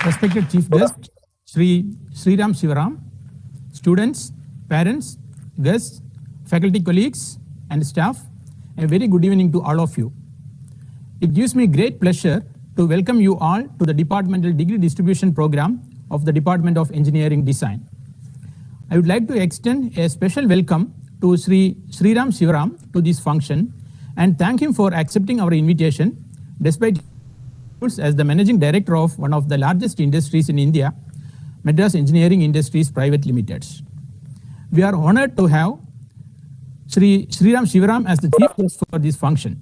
Respected Chief Guest, Sridham Shivaram, students, parents, guests, faculty colleagues, and staff, a very good evening to all of you. It gives me great pleasure to welcome you all to the Departmental Degree Distribution Program of the Department of Engineering Design. I would like to extend a special welcome to Sridham Shivaram to this function and thank him for accepting our invitation despite as the Managing Director of one of the largest industries in India, Madras Engineering Industries Private Limited. We are honored to have Sridham Shivaram as the chief guest for this function.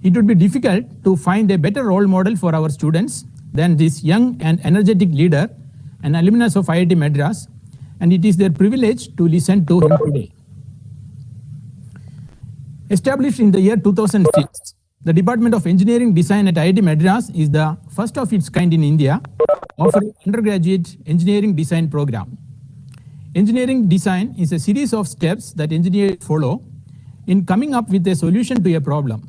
It would be difficult to find a better role model for our students than this young and energetic leader, an alumnus of IIT Madras, and it is their privilege to listen to him today. Established in the year 2006, the Department of Engineering Design at IIT Madras is the first of its kind in India, offering undergraduate engineering design program. Engineering design is a series of steps that engineers follow in coming up with a solution to a problem.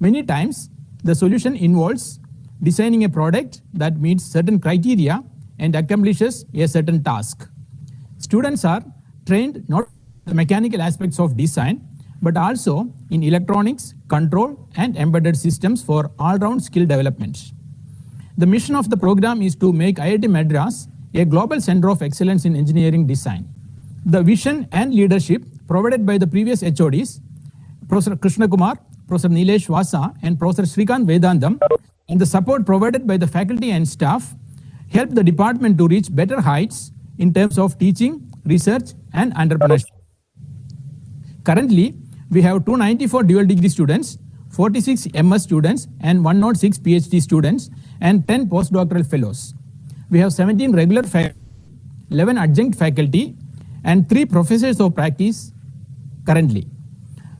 Many times, the solution involves designing a product that meets certain criteria and accomplishes a certain task. Students are trained not in the mechanical aspects of design, but also in electronics, control, and embedded systems for all-round skill development. The mission of the program is to make IIT Madras a global center of excellence in engineering design. The vision and leadership provided by the previous HODs, Professor Krishna Kumar, Professor Nilesh Vasa, and Professor Srikant Vedandam, and the support provided by the faculty and staff helped the department to reach better heights in terms of teaching, research, and entrepreneurship. Currently, we have 294 dual degree students, 46 MS students, and 106 PhD students, and 10 postdoctoral fellows. We have 17 regular faculty, 11 adjunct faculty, and 3 professors of practice currently.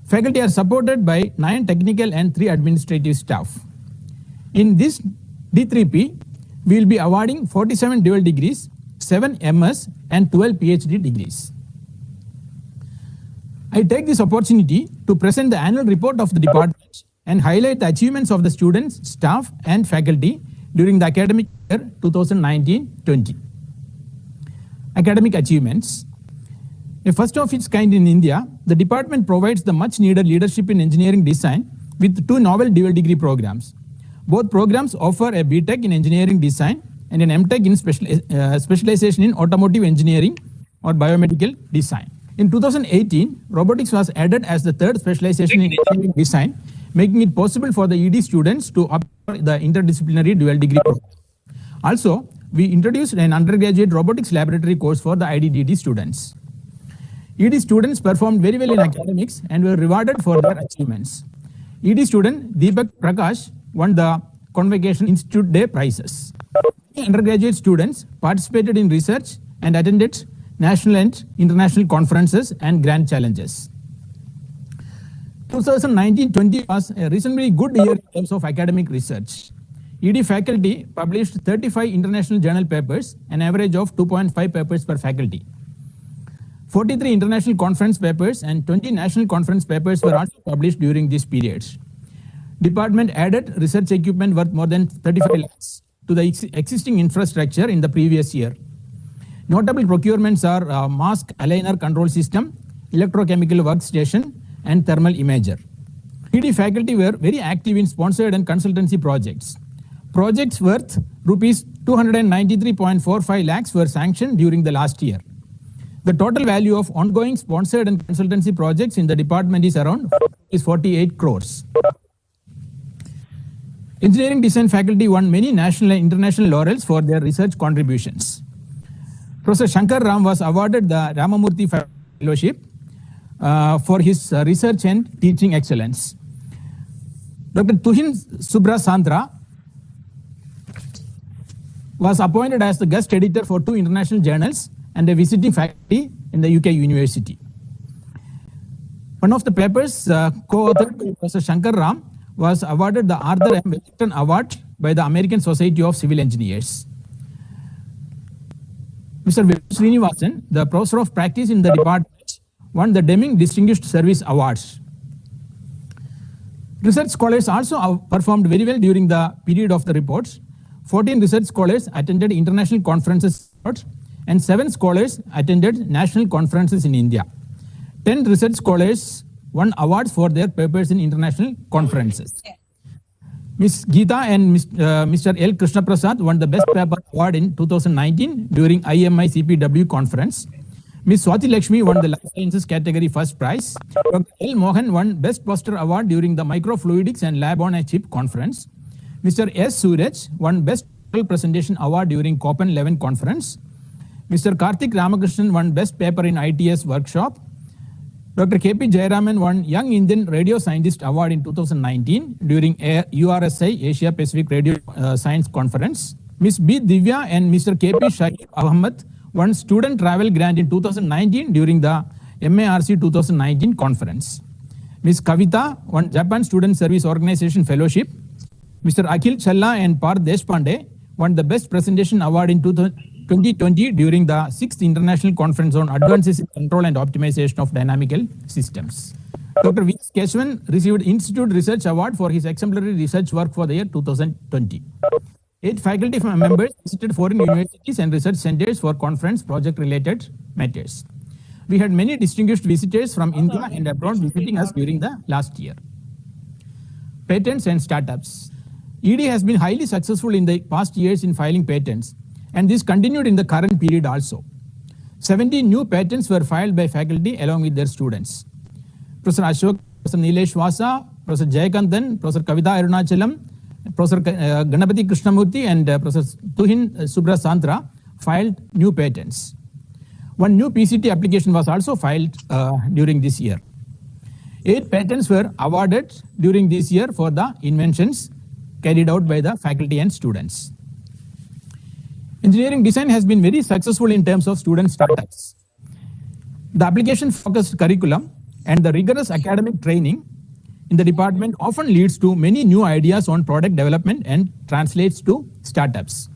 Faculty are supported by 9 technical and 3 administrative staff. In this D3P, we will be awarding 47 dual degrees, 7 MS, and 12 PhD degrees. I take this opportunity to present the annual report of the department and highlight the achievements of the students, staff, and faculty during the academic year 2019-20. Academic achievements. A first of its kind in India, the department provides the much needed leadership in engineering design with 2 novel dual degree programs. Both programs offer a BTech in engineering design and an MTech in specialization in automotive engineering or biomedical design. In 2018, robotics was added as the 3rd specialization in engineering design, making it possible for the ED students to opt for the interdisciplinary dual degree program. Also, we introduced an undergraduate robotics laboratory course for the IDDD students. ED students performed very well in academics and were rewarded for their achievements. ED student Deepak Prakash won the Convocation Institute Day prizes. Undergraduate students participated in research and attended national and international conferences and grand challenges. 2019-20 was a reasonably good year in terms of academic research. ED faculty published 35 international journal papers, an average of 2.5 papers per faculty. 43 international conference papers and 20 national conference papers were also published during this period. Department added research equipment worth more than 35 lakhs to the existing infrastructure in the previous year. Notable procurements are mask aligner control system, electrochemical workstation, and thermal imager. ED faculty were very active in sponsored and consultancy projects. Projects worth rupees 293.45 lakhs were sanctioned during the last year. The total value of ongoing sponsored and consultancy projects in the department is around 48 crores. Engineering design faculty won many national and international laurels for their research contributions. Professor Shankar Ram was awarded the Ramamurthy Fellowship for his research and teaching excellence. Dr. Tuhin Subra Santra was appointed as the guest editor for 2 international journals and a visiting faculty in the UK University. One of the papers co-authored by Professor Shankar Ram was awarded the Arthur M. Wellington Award by the American Society of Civil Engineers. Mr. Srinivasan, the professor of practice in the department, won the Deming Distinguished Service Awards. Research scholars also performed very well during the period of the reports. 14 research scholars attended international conferences and 7 scholars attended national conferences in India. 10 research scholars won awards for their papers in international conferences. Ms. Geeta and Mr. L. Krishna Prasad won the Best Paper Award in 2019 during IMI CPW conference. Ms. Swati Lakshmi won the Life Sciences category first prize. Dr. L. Mohan won Best Poster Award during the Microfluidics and Lab on a Chip conference. Mr. S. Suraj won Best Presentation Award during COPEN 11 conference. Mr. Karthik Ramakrishnan won Best Paper in ITS workshop. Dr. K.P. Jayaraman won Young Indian Radio Scientist Award in 2019 during URSI Asia Pacific Radio Science Conference. Ms. B. Divya and Mr. K.P. Shahid Ahmed won Student Travel Grant in 2019 during the MARC 2019 conference. Ms. Kavita won Japan Student Service Organization Fellowship. Mr. Akhil Challa and Parth Deshpande won the Best Presentation Award in 2020 during the 6th International Conference on Advances in Control and Optimization of Dynamical Systems. Dr. V. Keshavan received Institute Research Award for his exemplary research work for the year 2020. 8 faculty members visited foreign universities and research centers for conference project-related matters. We had many distinguished visitors from India and abroad visiting us during the last year. Patents and startups. ED has been highly successful in the past years in filing patents, and this continued in the current period also. 70 new patents were filed by faculty along with their students. Professor Ashok, Professor Nilesh Vasa, Professor Jayakantan, Professor Kavita Arunachalam, Professor Ganapati Krishnamurthy, and Professor Tuhin Subra Santra filed new patents. One new PCT application was also filed during this year. 8 patents were awarded during this year for the inventions carried out by the faculty and students. Engineering design has been very successful in terms of student startups. The application-focused curriculum and the rigorous academic training in the department often leads to many new ideas on product development and translates to startups.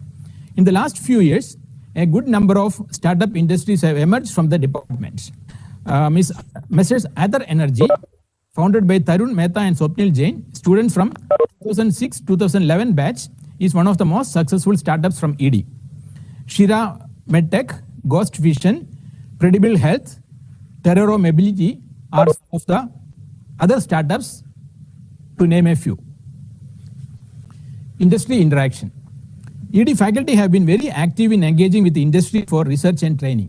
In the last few years, a good number of startup industries have emerged from the department. Messrs. Ather Energy, founded by Tarun Mehta and Swapnil Jain, students from 2006-2011 batch, is one of the most successful startups from ED. Shira Medtech, Ghost Vision, Credible Health, Terroro Mobility are some of the other startups, to name a few. Industry interaction. ED faculty have been very active in engaging with the industry for research and training.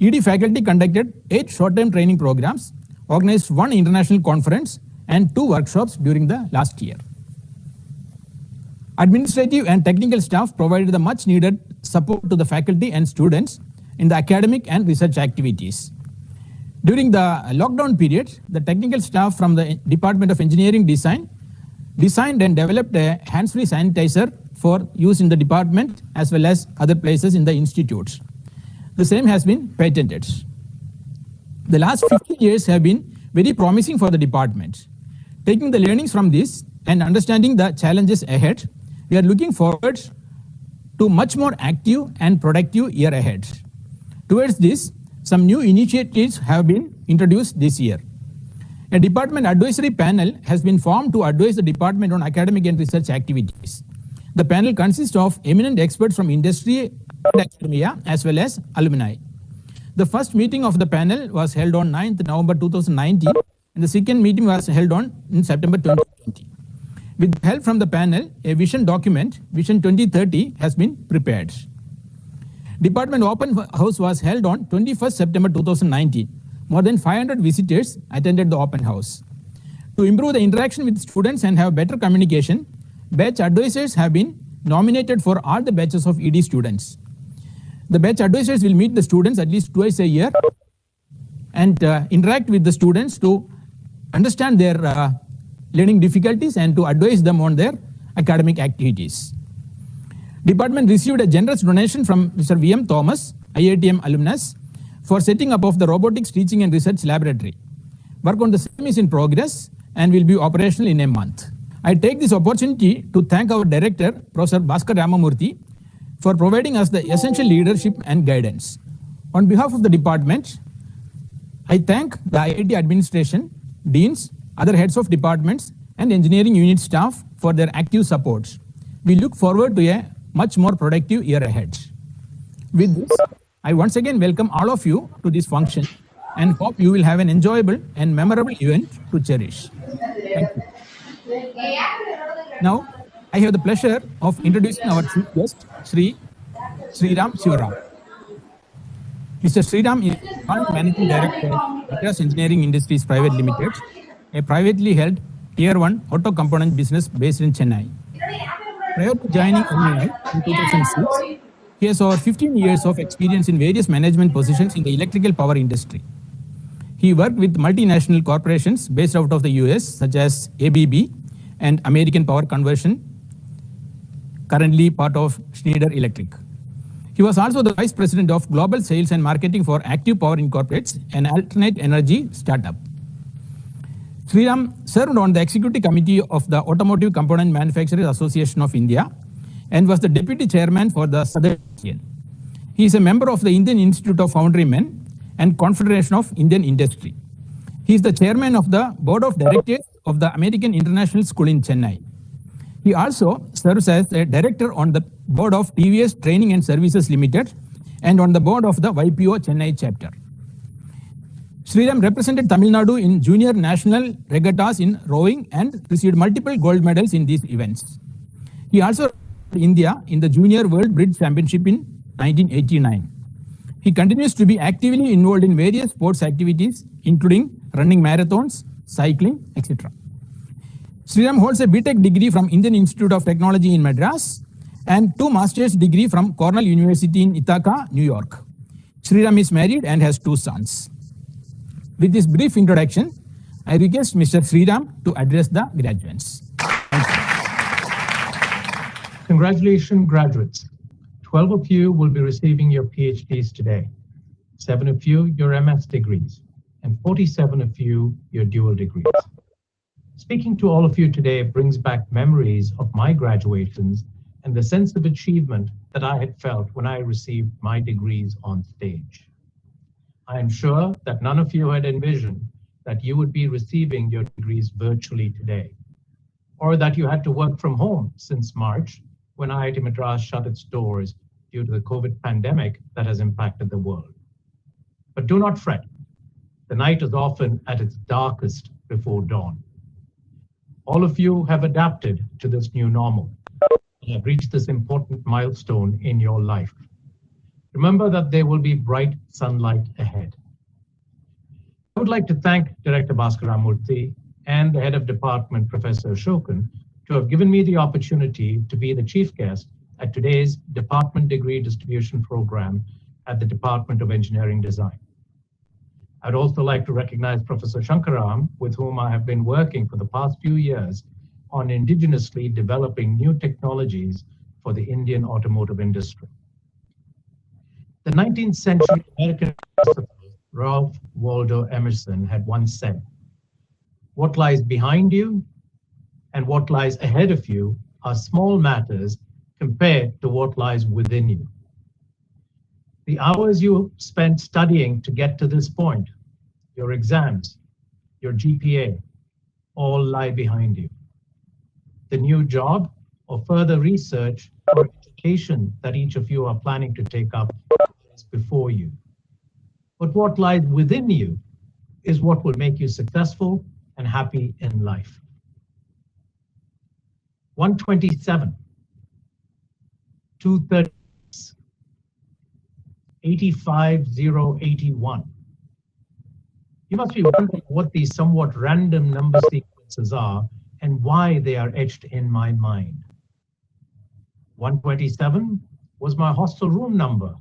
ED faculty conducted 8 short-term training programs, organized 1 international conference and 2 workshops during the last year. Administrative and technical staff provided the much needed support to the faculty and students in the academic and research activities. During the lockdown period, the technical staff from the Department of Engineering Design designed and developed a hands-free sanitizer for use in the department as well as other places in the institutes. The same has been patented. The last 15 years have been very promising for the department. Taking the learnings from this and understanding the challenges ahead, we are looking forward to much more active and productive year ahead. Towards this, some new initiatives have been introduced this year. A department advisory panel has been formed to advise the department on academic and research activities. The panel consists of eminent experts from industry and academia as well as alumni. The first meeting of the panel was held on 9th November 2019 and the second meeting was held in September 2020. With help from the panel, a vision document, Vision 2030, has been prepared. Department Open House was held on 21st September 2019. More than 500 visitors attended the open house. To improve the interaction with students and have better communication, batch advisors have been nominated for all the batches of ED students. The batch advisors will meet the students at least twice a year and interact with the students to understand their learning difficulties and to advise them on their academic activities. Department received a generous donation from Mr. V.M. Thomas, IITM alumnus, for setting up of the Robotics Teaching and Research Laboratory. Work on the same is in progress and will be operational in a month. I take this opportunity to thank our director, Professor Bhaskar Ramamurthy, for providing us the essential leadership and guidance. On behalf of the department, I thank the IIT administration, deans, other heads of departments, and engineering unit staff for their active support. We look forward to a much more productive year ahead. With this, I once again welcome all of you to this function and hope you will have an enjoyable and memorable event to cherish. Thank you. Now, I have the pleasure of introducing our chief guest, Sridham Shivaram. Mr. Sridham is Joint Managing Director of Madras Engineering Industries Private Limited, a privately held Tier 1 auto component business based in Chennai. Prior to joining MEI in 2006, he has over 15 years of experience in various management positions in the electrical power industry. He worked with multinational corporations based out of the US, such as ABB and American Power Conversion, currently part of Schneider Electric. He was also the Vice President of Global Sales and Marketing for Active Power Incorporates, an alternate energy startup. Sridham served on the Executive Committee of the Automotive Component Manufacturers Association of India and was the Deputy Chairman for the Southern Region. He is a member of the Indian Institute of Foundrymen and Confederation of Indian Industry. He is the Chairman of the Board of Directors of the American International School in Chennai. He also serves as a Director on the Board of TVS Training and Services Limited and on the Board of the YPO Chennai chapter. Sridham represented Tamil Nadu in junior national regattas in rowing and received multiple gold medals in these events. He also represented India in the Junior World Bridge Championship in 1989. He continues to be actively involved in various sports activities, including running marathons, cycling, etc. Sridham holds a BTech degree from Indian Institute of Technology in Madras and 2 master's degree from Cornell University in Ithaca, New York. Sridham is married and has 2 sons. With this brief introduction, I request Mr. Sridham to address the graduates. Congratulations, graduates. 12 of you will be receiving your PhDs today. 7 of you, your MS degrees, and 47 of you, your dual degrees. Speaking to all of you today brings back memories of my graduations and the sense of achievement that I had felt when I received my degrees on stage. I am sure that none of you had envisioned that you would be receiving your degrees virtually today, or that you had to work from home since March, when IIT Madras shut its doors due to the COVID pandemic that has impacted the world. But do not fret. The night is often at its darkest before dawn. All of you have adapted to this new normal and have reached this important milestone in your life. Remember that there will be bright sunlight ahead. I would like to thank Director Bhaskaramurthy and the head of department, Professor Ashokan, to have given me the opportunity to be the chief guest at today's department degree distribution program at the Department of Engineering Design. I'd also like to recognize Professor Shankaram, with whom I have been working for the past few years on indigenously developing new technologies for the Indian automotive industry. The 19th century American philosopher Ralph Waldo Emerson had once said, "What lies behind you and what lies ahead of you are small matters compared to what lies within you." The hours you spent studying to get to this point, your exams, your GPA, all lie behind you. The new job or further research or education that each of you are planning to take up is before you. But what lies within you is what will make you successful and happy in life. 127, 236, 85081. You must be wondering what these somewhat random number sequences are and why they are etched in my mind. 127 was my hostel room number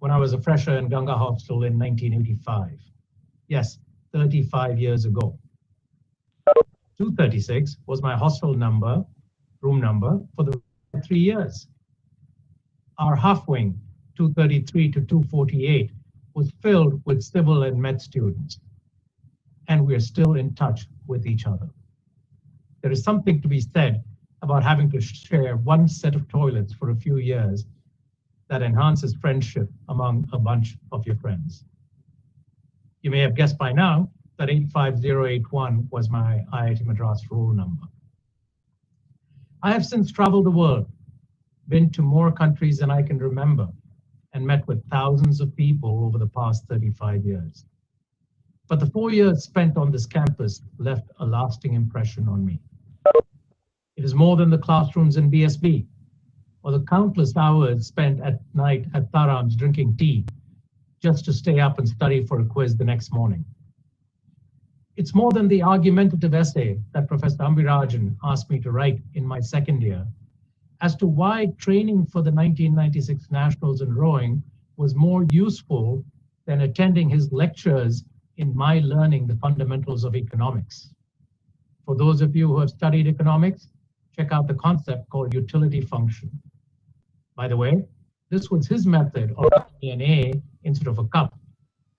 when I was a fresher in Ganga Hostel in 1985. Yes, 35 years ago. 236 was my hostel number, room number, for the 3 years. Our half wing, 233 to 248, was filled with civil and med students, and we are still in touch with each other. There is something to be said about having to share one set of toilets for a few years that enhances friendship among a bunch of your friends. You may have guessed by now that 85081 was my IIT Madras roll number. I have since traveled the world, been to more countries than I can remember, and met with thousands of people over the past 35 years. But the 4 years spent on this campus left a lasting impression on me. It is more than the classrooms in BSB, or the countless hours spent at night at Tarams drinking tea, just to stay up and study for a quiz the next morning. It's more than the argumentative essay that Professor Ambirajan asked me to write in my second year as to why training for the 1996 Nationals in rowing was more useful than attending his lectures in my learning the fundamentals of economics. For those of you who have studied economics, check out the concept called utility function. By the way, this was his method of getting an A instead of a cup,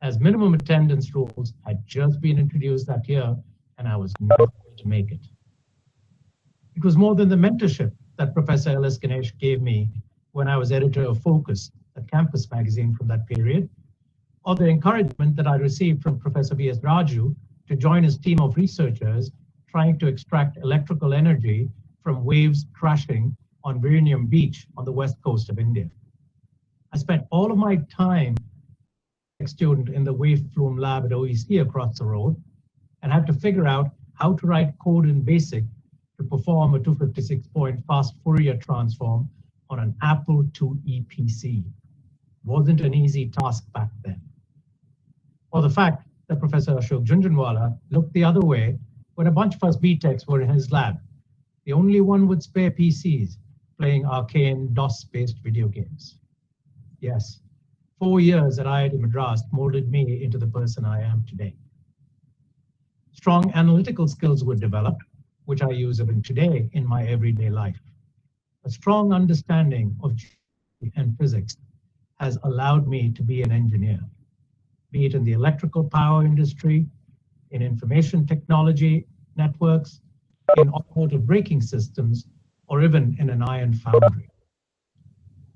as minimum attendance rules had just been introduced that year, and I was not going to make it. It was more than the mentorship that Professor L.S. Ganesh gave me when I was editor of Focus, a campus magazine from that period, or the encouragement that I received from Professor V.S. Raju to join his team of researchers trying to extract electrical energy from waves crashing on Virinium Beach on the west coast of India. I spent all of my time as a student in the wave flume lab at OEC across the road and had to figure out how to write code in BASIC to perform a 256-point fast Fourier transform on an Apple IIe PC. Wasn't an easy task back then. Or the fact that Professor Ashok Jhunjhunwala looked the other way when a bunch of us B-Techs were in his lab, the only one with spare PCs, playing arcane DOS-based video games. Yes, 4 years at IIT Madras molded me into the person I am today. Strong analytical skills were developed, which I use even today in my everyday life. A strong understanding of geometry and physics has allowed me to be an engineer, be it in the electrical power industry, in information technology networks, in automotive braking systems, or even in an iron foundry.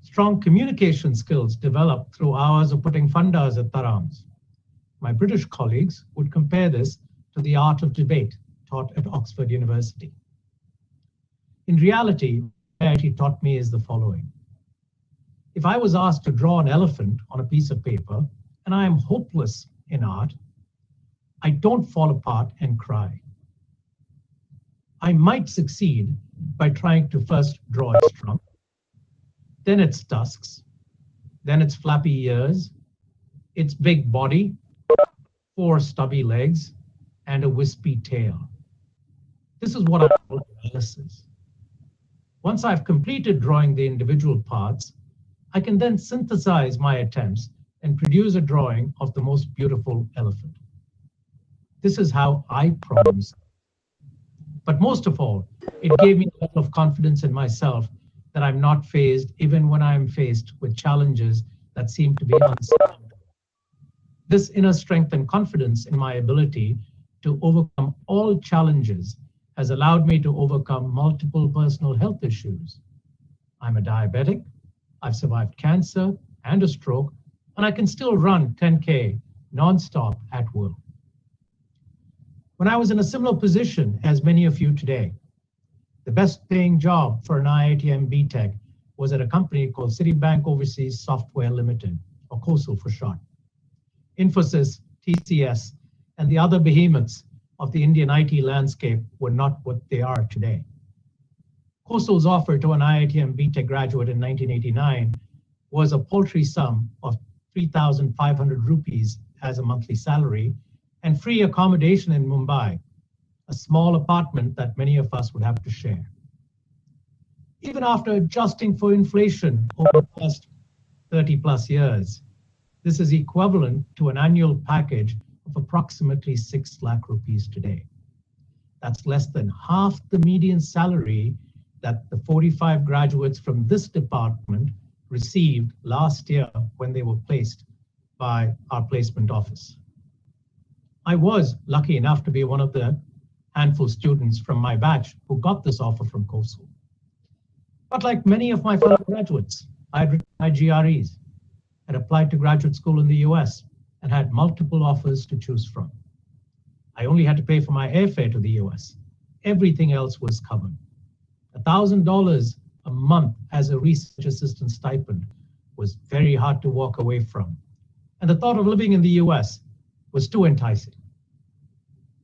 Strong communication skills developed through hours of putting fundas at tarams. My British colleagues would compare this to the art of debate taught at Oxford University. In reality, what IIT taught me is the following. If I was asked to draw an elephant on a piece of paper, and I am hopeless in art, I don't fall apart and cry. I might succeed by trying to first draw its trunk, then its tusks, then its flappy ears, its big body, 4 stubby legs, and a wispy tail. This is what I call analysis. Once I've completed drawing the individual parts, I can then synthesize my attempts and produce a drawing of the most beautiful elephant. This is how I problem solve. But most of all, it gave me a level of confidence in myself that I'm not fazed even when I'm faced with challenges that seem to be unsurmountable. This inner strength and confidence in my ability to overcome all challenges has allowed me to overcome multiple personal health issues. I'm a diabetic, I've survived cancer and a stroke, and I can still run 10K nonstop at will. When I was in a similar position as many of you today, the best paying job for an Iitmb tech was at a company called Citibank Overseas Software Limited, or COSL for short. Infosys, TCS, and the other behemoths of the Indian IT landscape were not what they are today. COSL's offer to an Iitmb tech graduate in 1989 was a paltry sum of 3,500 rupees as a monthly salary and free accommodation in Mumbai, a small apartment that many of us would have to share. Even after adjusting for inflation over the past 30 plus years, this is equivalent to an annual package of approximately 6 lakh rupees today. That's less than half the median salary that the 45 graduates from this department received last year when they were placed by our placement office. I was lucky enough to be one of the handful students from my batch who got this offer from COSL. But like many of my fellow graduates, I had written my GREs, had applied to graduate school in the US, and had multiple offers to choose from. I only had to pay for my airfare to the US. Everything else was covered. $1,000 a month as a research assistant stipend was very hard to walk away from. And the thought of living in the US was too enticing.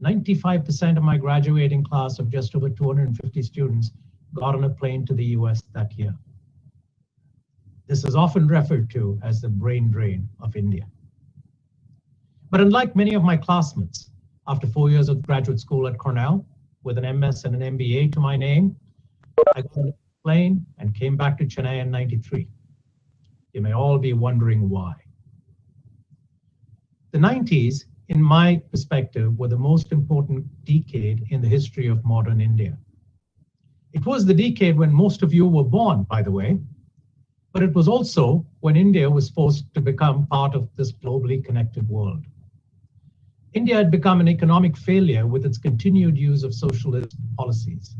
95% of my graduating class of just over 250 students got on a plane to the US that year. This is often referred to as the brain drain of India. But unlike many of my classmates, after 4 years of graduate school at Cornell, with an MS and an MBA to my name, I got on a plane and came back to Chennai in '93. You may all be wondering why. The 90s, in my perspective, were the most important decade in the history of modern India. It was the decade when most of you were born, by the way, but it was also when India was forced to become part of this globally connected world. India had become an economic failure with its continued use of socialist policies.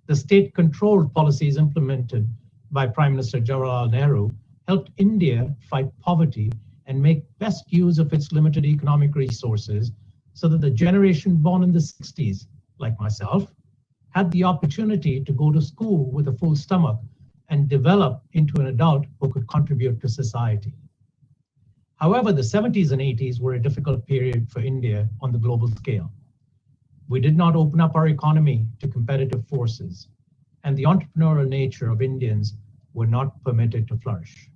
The state-controlled policies implemented by Prime Minister Jawaharlal Nehru helped India fight poverty and make best use of its limited economic resources so that the generation born in the 60s, like myself, had the opportunity to go to school with a full stomach and develop into an adult who could contribute to society. However, the 70s and 80s were a difficult period for India on the global scale. We did not open up our economy to competitive forces, and the entrepreneurial nature of Indians were not permitted to flourish.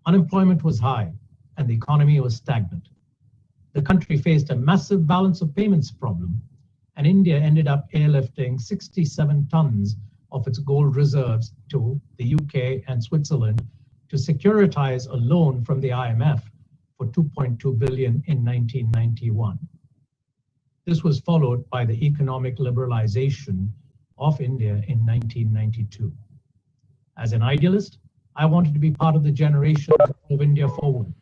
Unemployment was high, and the economy was stagnant. The country faced a massive balance of payments problem, and India ended up airlifting 67 tons of its gold reserves to the UK and Switzerland to securitize a loan from the IMF for $2.2 billion in 1991. This was followed by the economic liberalization of India in 1992. As an idealist, I wanted to be part of the generation to move India forward,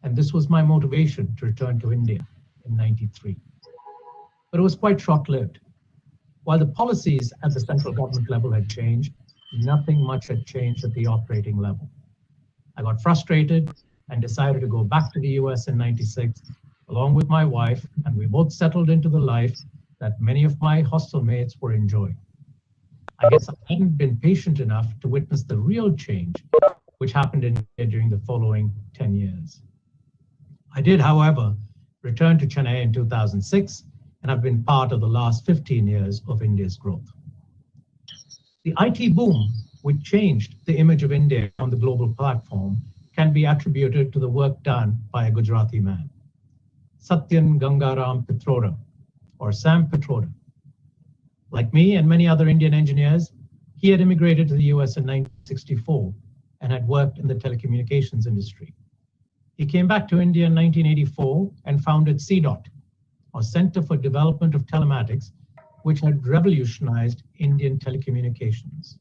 and this was my motivation to return to India in '93. But it was quite short-lived. While the policies at the central government level had changed, nothing much had changed at the operating level. I got frustrated and decided to go back to the US in '96, along with my wife, and we both settled into the life that many of my hostel mates were enjoying. I guess I hadn't been patient enough to witness the real change which happened in India during the following 10 years. I did, however, return to Chennai in 2006, and have been part of the last 15 years of India's growth. The IT boom, which changed the image of India on the global platform, can be attributed to the work done by a Gujarati man, Satyan Gangaram Pitroda, or Sam Pitroda. Like me and many other Indian engineers, he had immigrated to the US in 1964 and had worked in the telecommunications industry. He came back to India in 1984 and founded CDOT, or Center for Development of Telematics, which had revolutionized Indian telecommunications.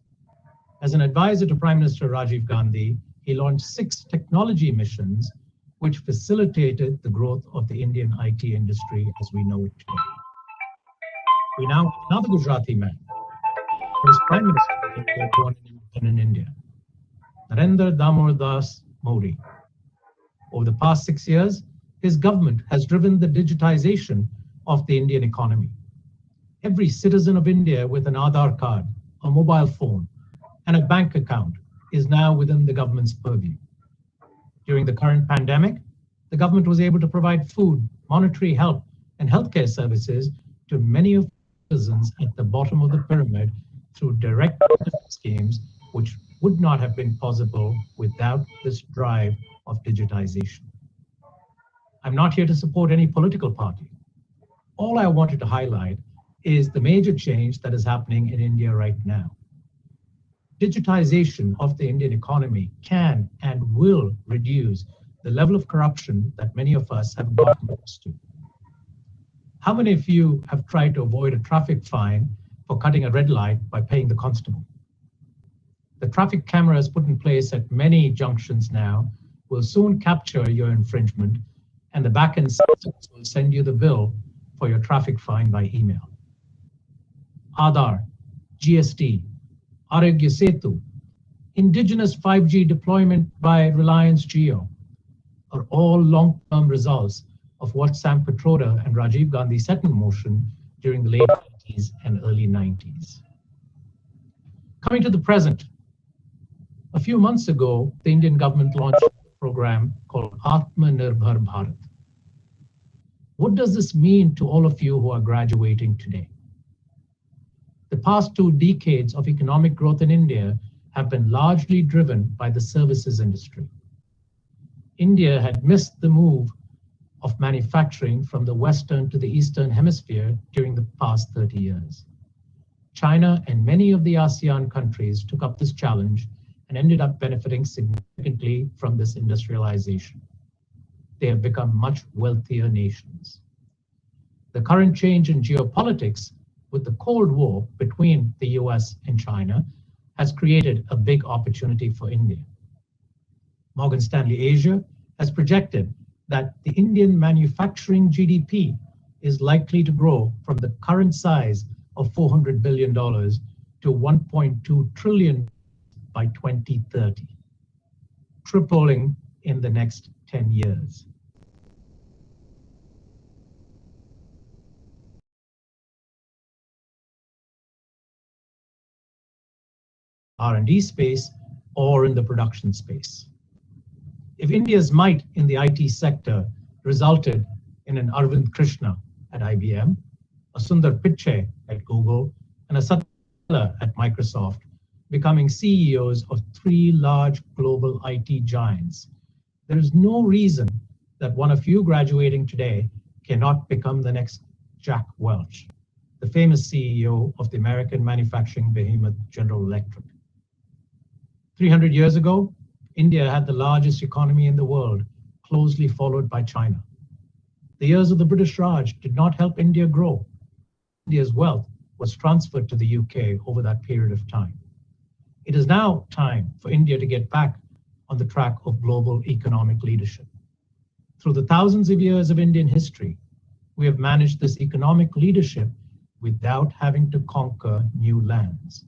As an advisor to Prime Minister Rajiv Gandhi, he launched 6 technology missions which facilitated the growth of the Indian IT industry as we know it today. We now have another Gujarati man, who is Prime Minister of India, born in independent India, Narendra Damodar Das Modi. Over the past 6 years, his government has driven the digitization of the Indian economy. Every citizen of India with an Aadhaar card, a mobile phone, and a bank account is now within the government's purview. During the current pandemic, the government was able to provide food, monetary help, and healthcare services to many of the citizens at the bottom of the pyramid through direct benefit schemes, which would not have been possible without this drive of digitization. I'm not here to support any political party. All I wanted to highlight is the major change that is happening in India right now. Digitization of the Indian economy can and will reduce the level of corruption that many of us have gotten used to. How many of you have tried to avoid a traffic fine for cutting a red light by paying the constable? The traffic cameras put in place at many junctions now will soon capture your infringement, and the back-end systems will send you the bill for your traffic fine by email. Aadhaar, GST, Arogya Setu, indigenous 5G deployment by Reliance Jio are all long-term results of what Sam Pitroda and Rajiv Gandhi set in motion during the late 80s and early 90s. Coming to the present, a few months ago, the Indian government launched a program called Aatmanirbhar Bharat. What does this mean to all of you who are graduating today? The past 2 decades of economic growth in India have been largely driven by the services industry. India had missed the move of manufacturing from the Western to the Eastern Hemisphere during the past 30 years. China and many of the ASEAN countries took up this challenge and ended up benefiting significantly from this industrialization. They have become much wealthier nations. The current change in geopolitics with the Cold War between the US and China has created a big opportunity for India. Morgan Stanley Asia has projected that the Indian manufacturing GDP is likely to grow from the current size of $400 billion to $1.2 trillion by 2030, tripling in the next 10 years. R&D space or in the production space. If India's might in the IT sector resulted in an Arvind Krishna at IBM, a Sundar Pichai at Google, and a Satya Nadella at Microsoft becoming CEOs of 3 large global IT giants, there is no reason that one of you graduating today cannot become the next Jack Welch, the famous CEO of the American manufacturing behemoth General Electric. 300 years ago, India had the largest economy in the world, closely followed by China. The years of the British Raj did not help India grow. India's wealth was transferred to the UK over that period of time. It is now time for India to get back on the track of global economic leadership. Through the thousands of years of Indian history, we have managed this economic leadership without having to conquer new lands.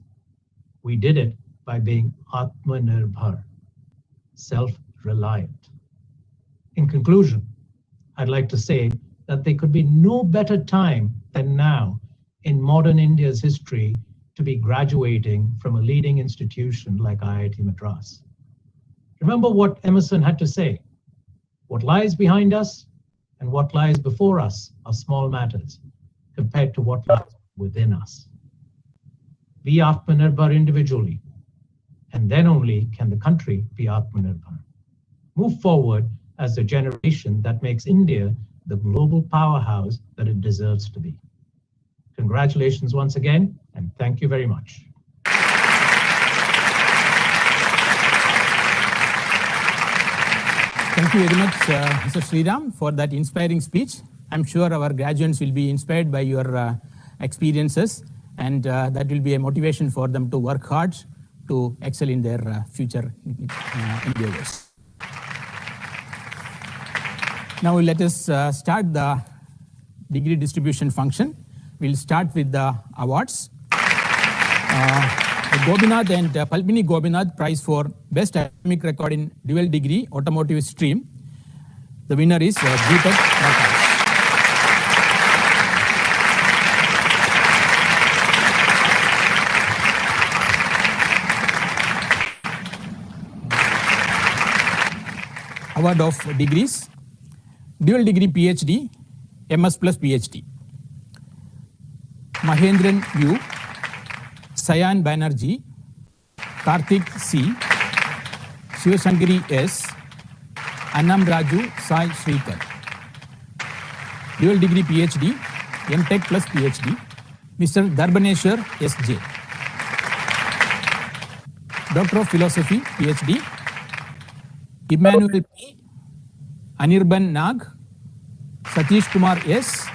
We did it by being Atmanirbhar, self-reliant. In conclusion, I'd like to say that there could be no better time than now in modern India's history to be graduating from a leading institution like IIT Madras. Remember what Emerson had to say: what lies behind us and what lies before us are small matters compared to what lies within us. Be Atmanirbhar individually, and then only can the country be Atmanirbhar. Move forward as the generation that makes India the global powerhouse that it deserves to be. Congratulations once again, and thank you very much. Thank you very much, Mr. Sridham, for that inspiring speech. I'm sure our graduates will be inspired by your experiences, and that will be a motivation for them to work hard to excel in their future endeavors. Now let us start the degree distribution function. We'll start with the awards. The Gobinath and Palmini Gobinath Prize for Best Academic Record in Dual Degree Automotive Stream. The winner is D3P. Award of degrees: Dual Degree PhD, MS plus PhD. Mahendran U, Sayan Banerjee, Karthik C, Shiva Shankar S, Annam Raju Sai Shrikar. Dual Degree PhD, MTech plus PhD, Mr. Darbaneshwar S.J. Doctor of Philosophy, PhD, Emmanuel P, Anirban Nag, Satish Kumar S,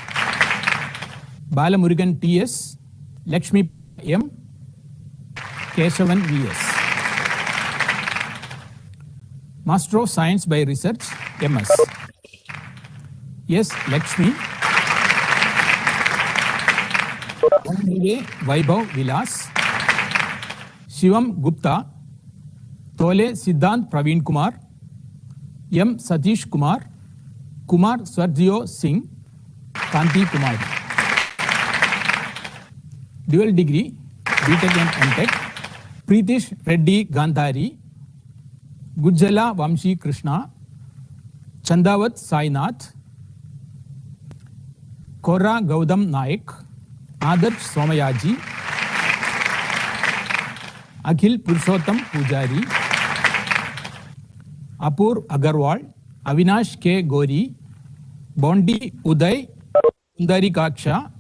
Balamurugan T.S., Lakshmi M, Keshavan V.S. Master of Science by Research, MS. S. Lakshmi. Vaibhav Vilas. Shivam Gupta. Tole Siddhant Praveen Kumar. M. Satish Kumar. Kumar Swarjio Singh. Kanti Kumari. Dual Degree, BTech and MTech, Preetish Reddy Gandhari, Gujjala Vamshi Krishna, Chandavat Sainath, Kora Gaudam Naik, Adarsh Somayaji, Akhil Purushottam Pujari, Apur Agarwal, Avinash K. Gori, Bondi Uday, Sundari Kaksha,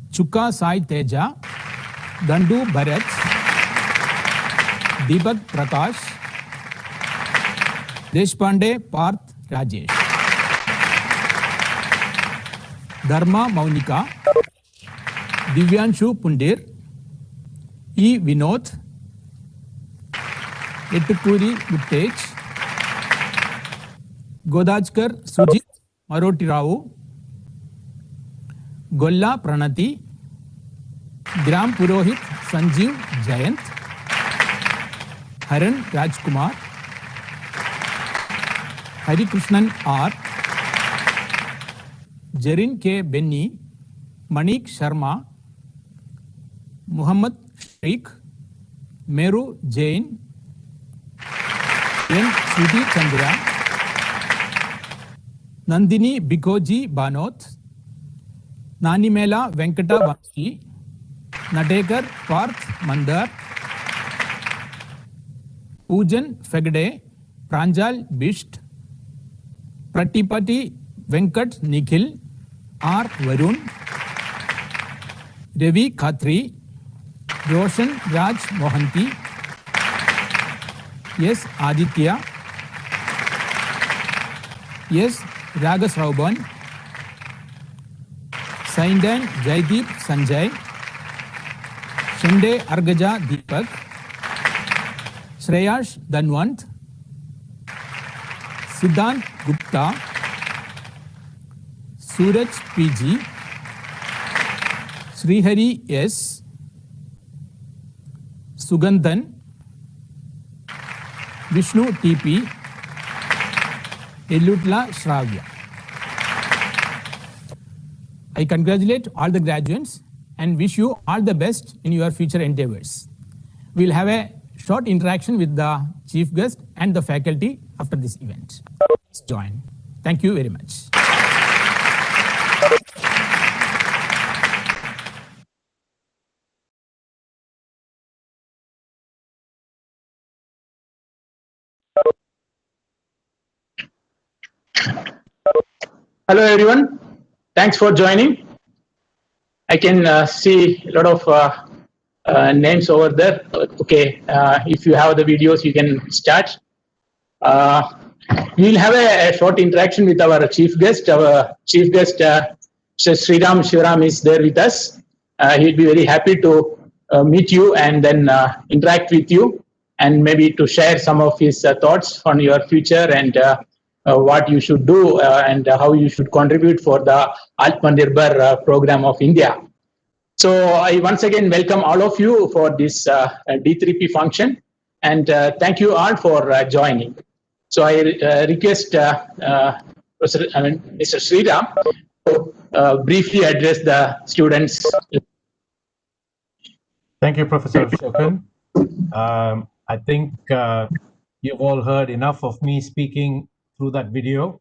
Chukka Sai Teja, Dandu Bharat, Deepak Prakash, Deshpande Parth Rajesh. Dharma Maunika, Divyanshu Pundir, E. Vinod, Etukuri Guptej, Godajkar Sujit Maroti Rao, Golla Pranati, Gram Purohit Sanjeev Jayant, Haran Rajkumar, Hari Krishnan R, Jarin K. Benny, Manik Sharma, Muhammad Sheikh, Meru Jain, N. Sruti Chandra, Nandini Bikoji Banot, Nanimela Venkata Vamsi, Nadekar Parth Mandar, Pujan Fegde, Pranjal Bisht, Pratipati Venkat Nikhil, R. Varun, Ravi Khatri, Roshan Raj Mohanty, S. Aditya, S. Ragas Rauban, Saindan Jaideep Sanjay, Shinde Argaja Deepak, Shreyash Dhanwant, Siddhant Gupta, Suraj PG, Srihari S, Sugandhan, Vishnu TP, Elutla Shravya. I congratulate all the graduates and wish you all the best in your future endeavors. We'll have a short interaction with the chief guest and the faculty after this event. Let's join. Thank you very much. Hello everyone, thanks for joining. I can see a lot of names over there. Okay, if you have the videos, you can start. We'll have a short interaction with our chief guest. Our chief guest, Sridham Shivaram, is there with us. He'll be very happy to meet you and then interact with you, and maybe to share some of his thoughts on your future and what you should do and how you should contribute for the Iitmb program of India. So I once again welcome all of you for this D3P function, and thank you all for joining. So I request Mr. Sridham to briefly address the students. Thank you, Professor Shokan. I think you've all heard enough of me speaking through that video.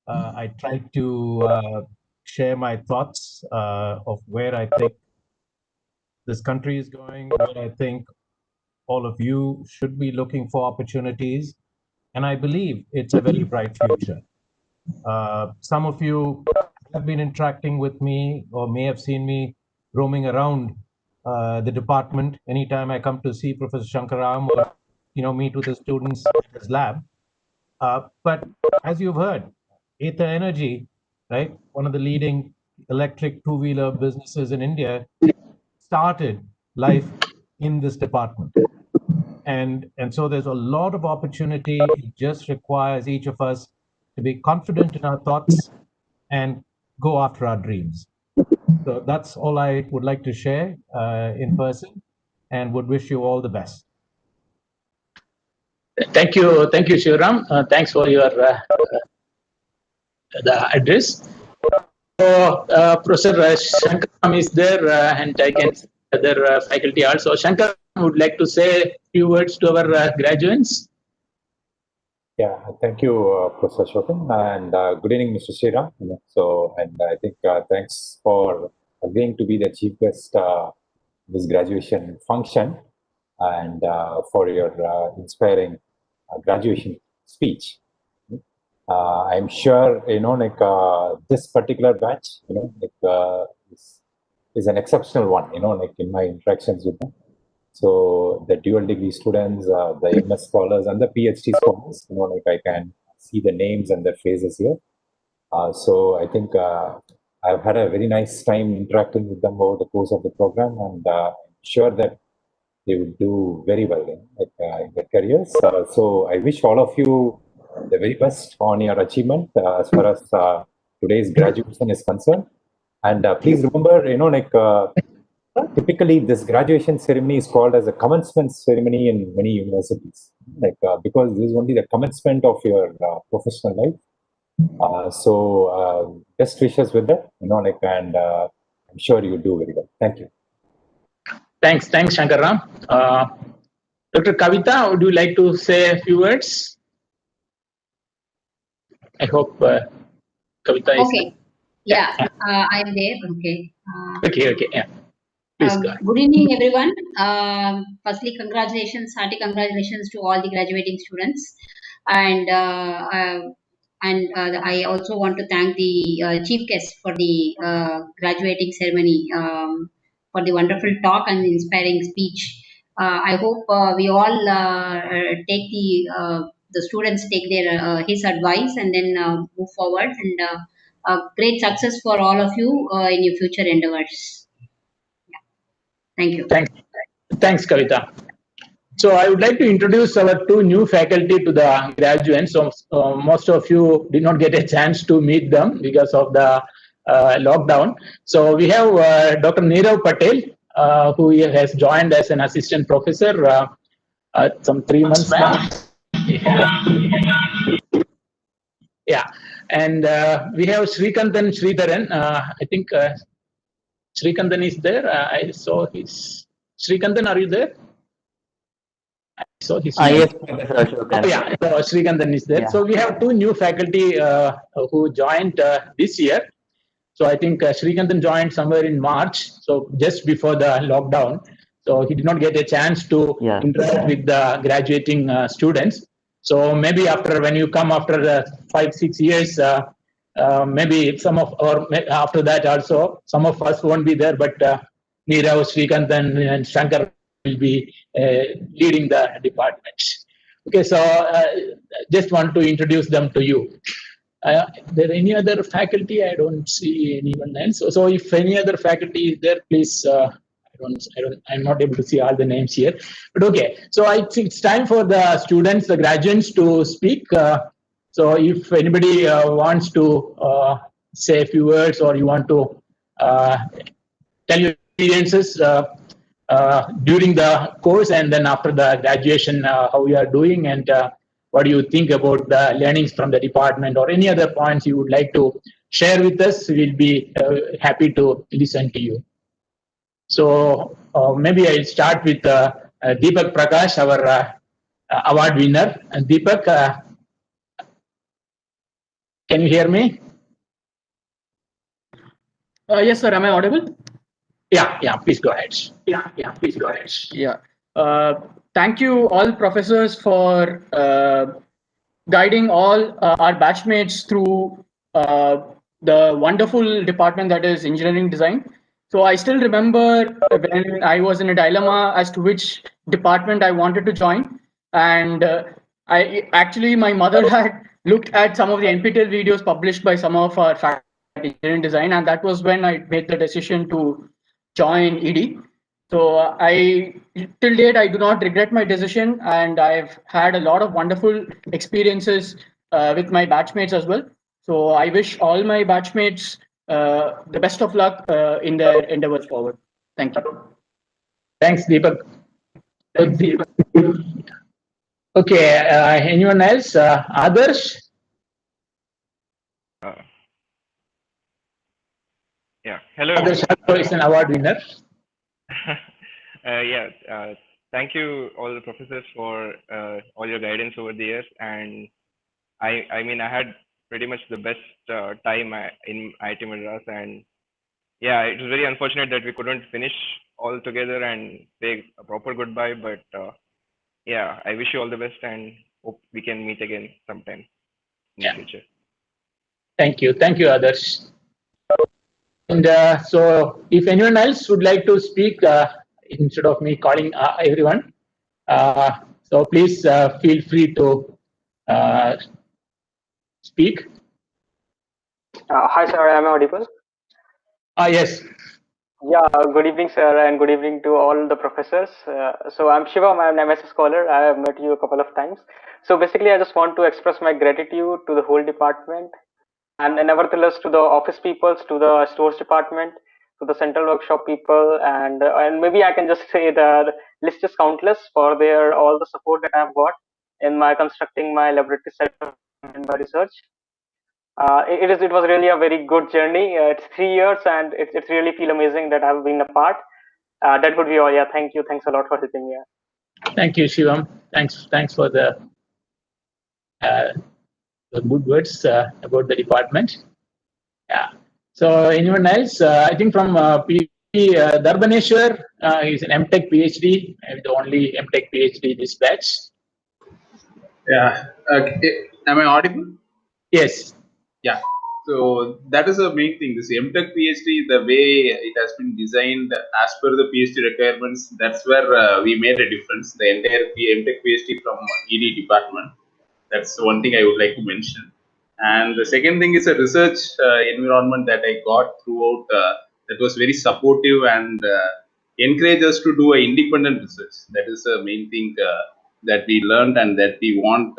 I tried to share my thoughts of where I think this country is going, where I think all of you should be looking for opportunities. And I believe it's a very bright future. Some of you have been interacting with me or may have seen me roaming around the department anytime I come to see Professor Shankaram or meet with the students in his lab. But as you've heard, Ether Energy, right, one of the leading electric two-wheeler businesses in India, started life in this department. And so there's a lot of opportunity. It just requires each of us to be confident in our thoughts and go after our dreams. So that's all I would like to share in person, and would wish you all the best. Thank you, Shivaram. Thanks for your the address. So Professor Shankaram is there, and I can see other faculty also. Shankar would like to say a few words to our graduates. Yeah, thank you, Professor Shokan, and good evening, Mr. Sridham. And I think thanks for agreeing to be the chief guest this graduation function, and for your inspiring graduation speech. I'm sure this particular batch, is an exceptional one. In my interactions with them. So the dual degree students, the MS scholars, and the PhD scholars, I can see the names and their faces here. So I think I've had a very nice time interacting with them over the course of the program, and I'm sure that they will do very well in their careers. So I wish all of you the very best on your achievement as far as today's graduation is concerned. And please remember, typically this graduation ceremony is called as a commencement ceremony in many universities, because this is only the commencement of your professional life. So best wishes with that, and I'm sure you'll do very well. Thank you. Thanks, Shankaram. Dr. Kavita, would you like to say a few words? I hope Kavita is okay. Yeah, I'm there. Okay. Okay. Yeah. Please go. Good evening, everyone. Firstly, congratulations, hearty congratulations to all the graduating students, and I also want to thank the chief guest for the graduating ceremony, for the wonderful talk and inspiring speech. I hope we all take the students take their his advice and then move forward, and great success for all of you in your future endeavors. Thank you. Thanks, Kavita. So I would like to introduce our two new faculty to the graduates. So most of you did not get a chance to meet them because of the lockdown. So we have Dr. Nirav Patel, who has joined as an assistant professor some 3 months back. Yeah, and we have Srikantan Sridharan. I think Srikantan is there. I saw his. Srikantan, are you there? So his Yes, Professor Ashok. Oh, yeah, so Srikantan is there. Yeah. So we have two new faculty who joined this year. So I think Srikantan joined somewhere in March, so just before the lockdown. So he did not get a chance to interact with the graduating students. So maybe after, when you come after 5-6 years, maybe some of, or after that also, some of us won't be there, but Nirav, Srikantan and Shankar will be leading the department. Okay, so just want to introduce them to you. There any other faculty? I don't see anyone else. So if any other faculty is there, please. I'm not able to see all the names here. But okay, so I think it's time for the students, the graduates, to speak. So if anybody wants to say a few words, or you want to tell your experiences during the course, and then after the graduation, how you are doing, and what do you think about the learnings from the department, or any other points you would like to share with us, we'll be happy to listen to you. So maybe I'll start with Deepak Prakash, our award winner. And Deepak, can you hear me? Yes, sir. Am I audible? Yeah, please go ahead. Yeah. Thank you all professors for guiding all our batchmates through the wonderful department that is engineering design. So I still remember when I was in a dilemma as to which department I wanted to join. And my mother had looked at some of the NPTEL videos published by some of our faculty in engineering design. And that was when I made the decision to join ED. So till date, I do not regret my decision, and I've had a lot of wonderful experiences with my batchmates as well. So I wish all my batchmates the best of luck in their endeavors forward. Thank you. Thanks, Deepak. Okay, anyone else? Adarsh? Yeah, hello. Adarsh is an award winner. Thank you all the professors for all your guidance over the years, and I mean I had pretty much the best time in IIT Madras, and yeah, it was very unfortunate that we couldn't finish all together and say a proper goodbye, but yeah, I wish you all the best and hope we can meet again sometime in the future. Thank you, Adarsh. And so if anyone else would like to speak, instead of me calling everyone, so please feel free to speak. Hi, sir. Am I audible? Yes. Yeah, good evening, sir, and good evening to all the professors. So I'm Shiva, I'm an MS scholar. I have met you a couple of times. So basically, I just want to express my gratitude to the whole department, and nevertheless to the office peoples, to the stores department, to the central workshop people, and maybe I can just say the list is countless for their all the support that I've got in my constructing my laboratory setup and my research. It was really a very good journey. It's 3 years, and it's really feel amazing that I've been a part. That would be all. Yeah, thank you. Thanks a lot for helping me. Thank you, Shivam. Thanks for the good words about the department. Yeah. So anyone else? I think from Darbaneshwar, he's an MTech PhD, the only MTech PhD this batch. Yeah. Am I audible? Yes. Yeah. So that is the main thing. This MTech PhD, the way it has been designed as per the PhD requirements, that's where we made a difference. The entire MTech PhD from ED department. That's one thing I would like to mention. And the second thing is a research environment that I got throughout that was very supportive and encouraged us to do a independent research. That is the main thing that we learned and that we want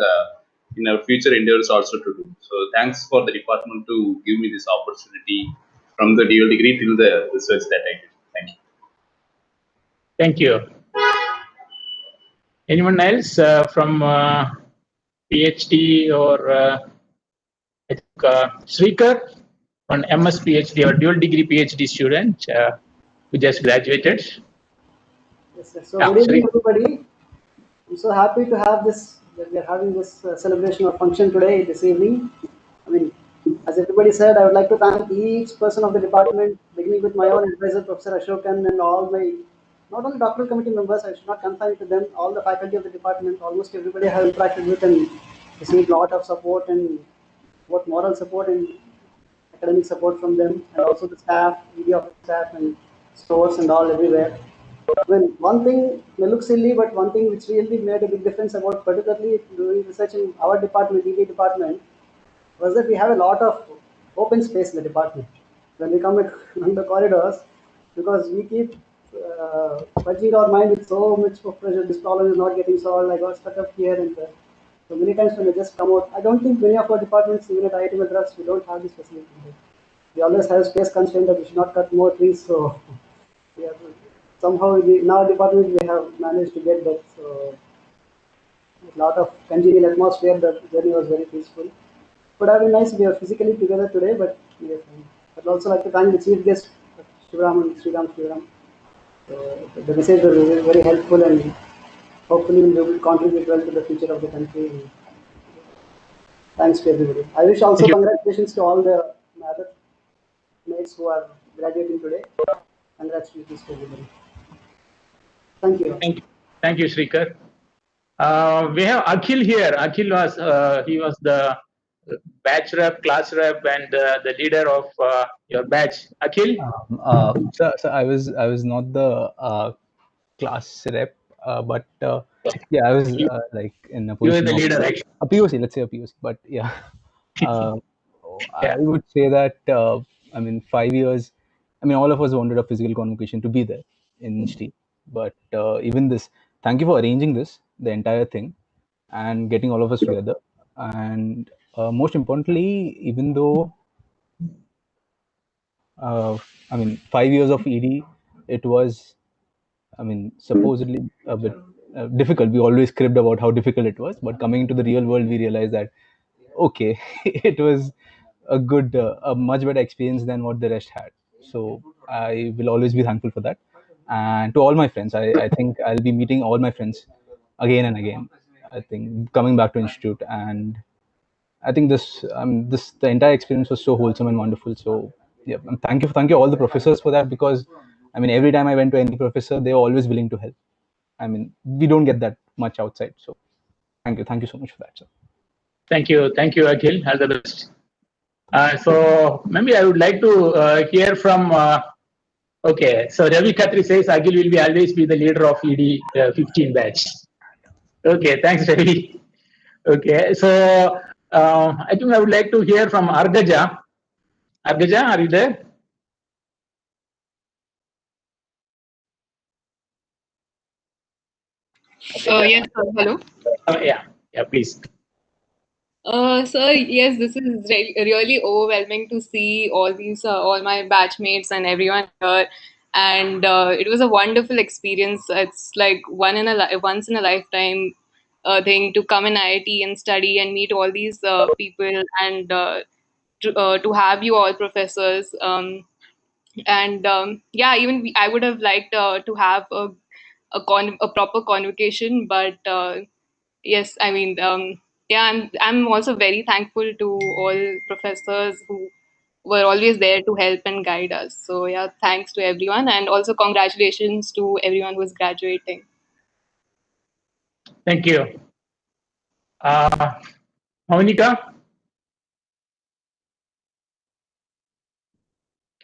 in our future endeavors also to do. So thanks for the department to give me this opportunity from the dual degree till the research that I did. Thank you. Thank you. Anyone else from PhD or I think Srikar, an MS PhD or dual degree PhD student who just graduated? Yes, sir. So good evening, everybody. I'm so happy to have this, that we are having this celebration or function today, this evening. I mean, as everybody said, I would like to thank each person of the department, beginning with my own advisor, Professor Ashokan, and all my, not only doctoral committee members, I should not confine to them, all the faculty of the department, almost everybody I have interacted with and received a lot of support and both moral support and academic support from them, and also the staff, media office staff, and stores and all everywhere. Well, one thing may look silly, but one thing which really made a big difference about particularly doing research in our department, DB department, was that we have a lot of open space in the department. When we come on the corridors, because we keep purging our mind with so much of pressure, this problem is not getting solved, I got stuck up here and there. So many times when I just come out, I don't think many of our departments, even at IIT Madras, we don't have this facility. We always have space constraint that we should not cut more trees, so yeah, somehow in our department we have managed to get that. So a lot of congenial atmosphere. The journey was very peaceful. Would have been nice we are physically together today, but yes, I'd also like to thank the chief guest, Shivam and Sridham. So the message was very helpful and hopefully will contribute well to the future of the country. Thanks to everybody. I wish also congratulations to all the other mates who are graduating today. Congratulations to everybody. Thank you. Thank you, Srikar. We have Akhil here. Akhil was he was the batch rep, class rep, and the leader of your batch. Akhil. So I was not the class rep, but yeah, I was like in a You were position the of leader, actually. a POC. Let's say a POC, but yeah, uh, I would say that I mean 5 years. I mean, all of us wanted a physical convocation to be there in ST, but even this. Thank you for arranging this, the entire thing, and getting all of us together. And most importantly, even though I mean 5 years of ED, it was, I mean, supposedly a bit difficult. We always cribbed about how difficult it was, but coming into the real world, we realized that okay, it was a much better experience than what the rest had. So I will always be thankful for that. And to all my friends, I think I'll be meeting all my friends again and again. I think coming back to institute, and I think the entire experience was so wholesome and wonderful. So yeah, and thank you all the professors for that, because I mean every time I went to any professor, they were always willing to help. I mean we don't get that much outside. So thank you so much for that, sir. Thank you, Akhil. All the best. So maybe I would like to hear from. Okay, so Ravi Khatri says Akhil will always be the leader of ED 15 batch. Okay, thanks, Ravi. Okay, so I think I would like to hear from Argaja. Argaja, are you there? Yes, sir. Hello. Yeah, please. Sir, yes, this is really overwhelming to see all my batchmates and everyone here, and it was a wonderful experience. It's like once in a lifetime thing to come in IIT and study and meet all these people, and to have you all professors. And yeah, even I would have liked to have a proper convocation, but yes, I mean, yeah, I'm also very thankful to all professors who were always there to help and guide us. So yeah, thanks to everyone, and also congratulations to everyone who's graduating. Thank you. Monica?